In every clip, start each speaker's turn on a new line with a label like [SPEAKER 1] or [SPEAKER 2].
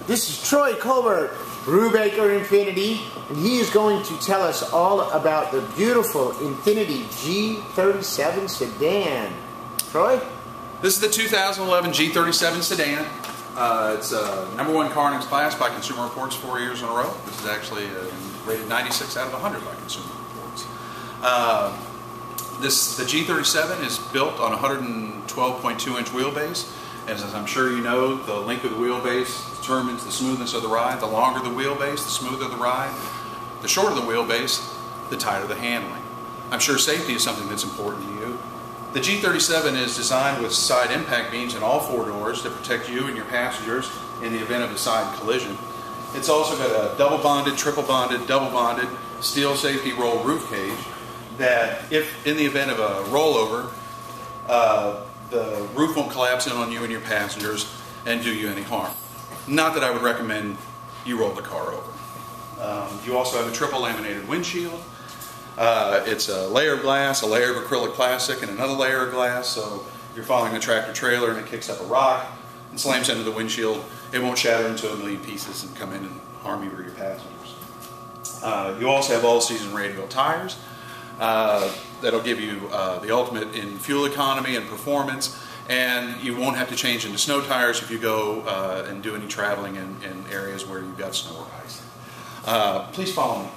[SPEAKER 1] This is Troy Colbert, Brewbaker Infiniti, and he is going to tell us all about the beautiful Infiniti G37 sedan. Troy?
[SPEAKER 2] This is the 2011 G37 sedan. It's #1 car in its class by Consumer Reports 4 years in a row. This is actually rated 96 out of 100 by Consumer Reports. The G37 is built on a 112.2-inch wheelbase. As I'm sure you know, the length of the wheelbase determines the smoothness of the ride. The longer the wheelbase, the smoother the ride. The shorter the wheelbase, the tighter the handling. I'm sure safety is something that's important to you. The G37 is designed with side impact beams in all 4 doors to protect you and your passengers in the event of a side collision. It's also got a double bonded, triple bonded, double bonded steel safety roll roof cage that, if in the event of a rollover, the roof won't collapse in on you and your passengers and do you any harm. Not that I would recommend you roll the car over. You also have a triple laminated windshield. It's a layer of glass, a layer of acrylic plastic, and another layer of glass, so if you're following a tractor trailer and it kicks up a rock and slams into the windshield, it won't shatter into a million pieces and come in and harm you or your passengers. You also have all-season radial tires. That'll give you the ultimate in fuel economy and performance, and you won't have to change into snow tires if you go and do any traveling in areas where you've got snow or ice. Please follow me.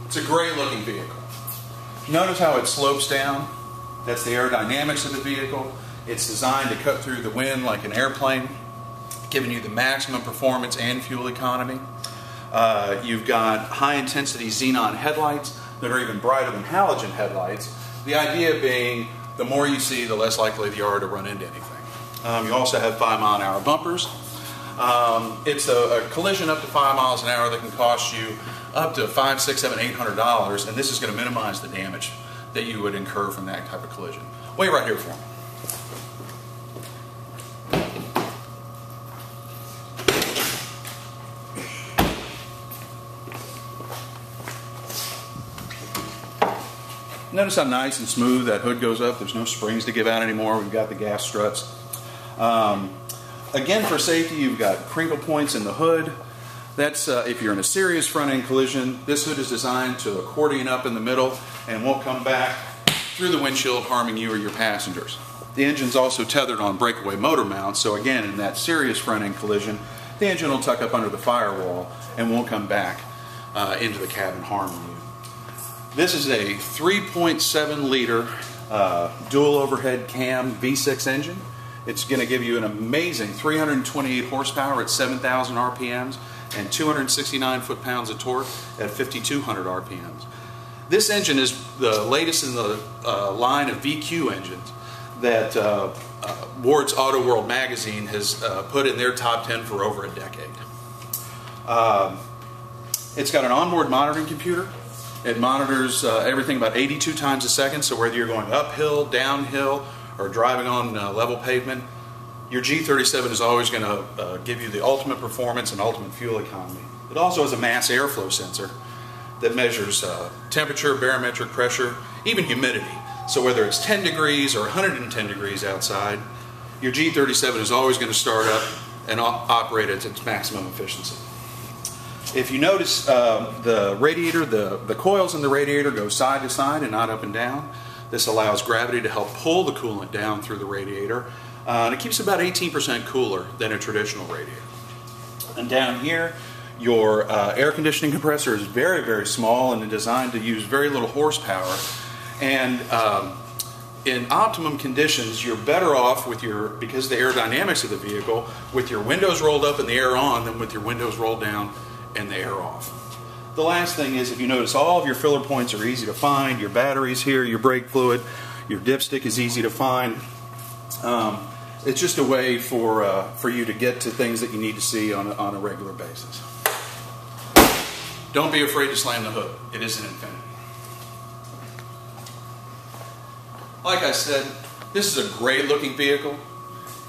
[SPEAKER 2] It's a great looking vehicle. Notice how it slopes down. That's the aerodynamics of the vehicle. It's designed to cut through the wind like an airplane, giving you the maximum performance and fuel economy. You've got high-intensity xenon headlights that are even brighter than halogen headlights. The idea being, the more you see, the less likely you are to run into anything. You also have 5-mile-an-hour bumpers. It's a collision up to 5 miles an hour that can cost you up to $500, $600, $700, $800, and this is going to minimize the damage that you would incur from that type of collision. Wait right here for me. Notice how nice and smooth that hood goes up. There's no springs to give out anymore. We've got the gas struts. Again, for safety, you've got crinkle points in the hood. That's if you're in a serious front-end collision. This hood is designed to accordion up in the middle and won't come back through the windshield, harming you or your passengers. The engine's also tethered on breakaway motor mounts, so again, in that serious front-end collision, the engine will tuck up under the firewall and won't come back into the cabin, harming you. This is a 3.7 liter dual overhead cam V6 engine. It's going to give you an amazing 328 horsepower at 7,000 RPMs and 269 foot-pounds of torque at 5,200 RPMs. This engine is the latest in the line of VQ engines that Ward's Auto World magazine has put in their top 10 for over a decade. It's got an onboard monitoring computer. It monitors everything about 82 times a second, so whether you're going uphill, downhill, or driving on level pavement, your G37 is always going to give you the ultimate performance and ultimate fuel economy. It also has a mass airflow sensor that measures temperature, barometric pressure, even humidity. So whether it's 10 degrees or 110 degrees outside, your G37 is always going to start up and operate at its maximum efficiency. If you notice, the radiator, the coils in the radiator go side to side and not up and down. This allows gravity to help pull the coolant down through the radiator, and it keeps about 18% cooler than a traditional radiator. And down here, your air conditioning compressor is very, very small and designed to use very little horsepower. And in optimum conditions, you're better off with because of the aerodynamics of the vehicle, with your windows rolled up and the air on than with your windows rolled down and the air off. The last thing is, if you notice, all of your filler points are easy to find. Your battery's here, your brake fluid, your dipstick is easy to find. It's just a way for you to get to things that you need to see on a regular basis. Don't be afraid to slam the hood. It is an Infiniti. Like I said, this is a great looking vehicle.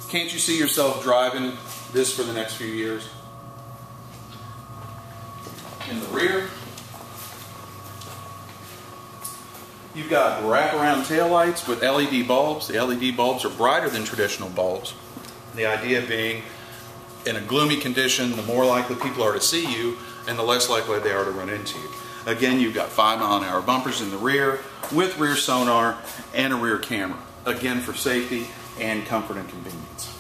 [SPEAKER 2] Can't you see yourself driving this for the next few years? In the rear, you've got wraparound taillights with LED bulbs. The LED bulbs are brighter than traditional bulbs. The idea being in a gloomy condition, the more likely people are to see you and the less likely they are to run into you. Again, you've got 5-mile-an-hour bumpers in the rear with rear sonar and a rear camera. Again, for safety and comfort and convenience.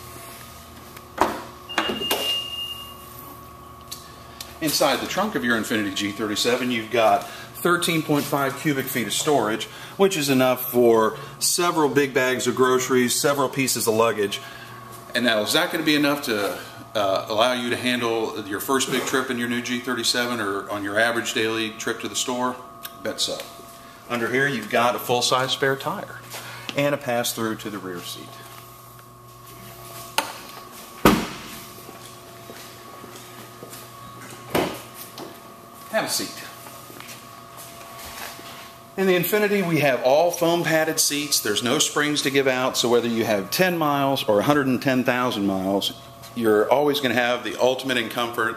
[SPEAKER 2] Inside the trunk of your Infiniti G37, you've got 13.5 cubic feet of storage, which is enough for several big bags of groceries, several pieces of luggage. And now, is that going to be enough to allow you to handle your first big trip in your new G37 or on your average daily trip to the store? Bet so. Under here, you've got a full-size spare tire and a pass-through to the rear seat. Have a seat. In the Infiniti, we have all foam padded seats. There's no springs to give out, so whether you have 10 miles or 110,000 miles, you're always going to have the ultimate in comfort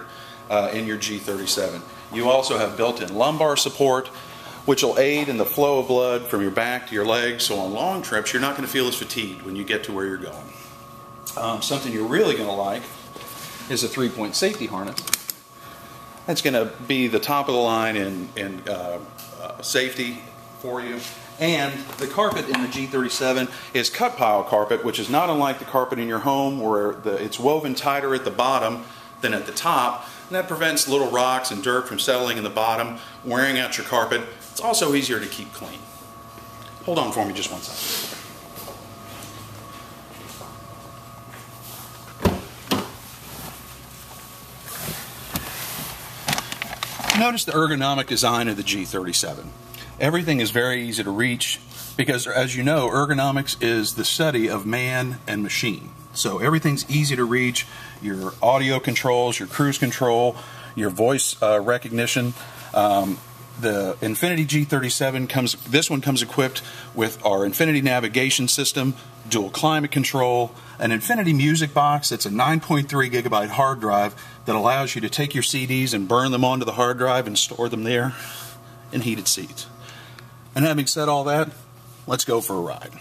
[SPEAKER 2] in your G37. You also have built-in lumbar support, which will aid in the flow of blood from your back to your legs, so on long trips you're not going to feel as fatigued when you get to where you're going. Something you're really going to like is a 3-point safety harness. That's going to be the top of the line in safety for you. And the carpet in the G37 is cut pile carpet, which is not unlike the carpet in your home where it's woven tighter at the bottom than at the top. And that prevents little rocks and dirt from settling in the bottom, wearing out your carpet. It's also easier to keep clean. Hold on for me just one second. Notice the ergonomic design of the G37. Everything is very easy to reach because, as you know, ergonomics is the study of man and machine. So everything's easy to reach. Your audio controls, your cruise control, your voice recognition. The Infiniti G37 this one comes equipped with our Infiniti navigation system, dual climate control, an Infiniti music box. It's a 9.3 gigabyte hard drive that allows you to take your CDs and burn them onto the hard drive and store them there, and heated seats. And having said all that, let's go for a ride.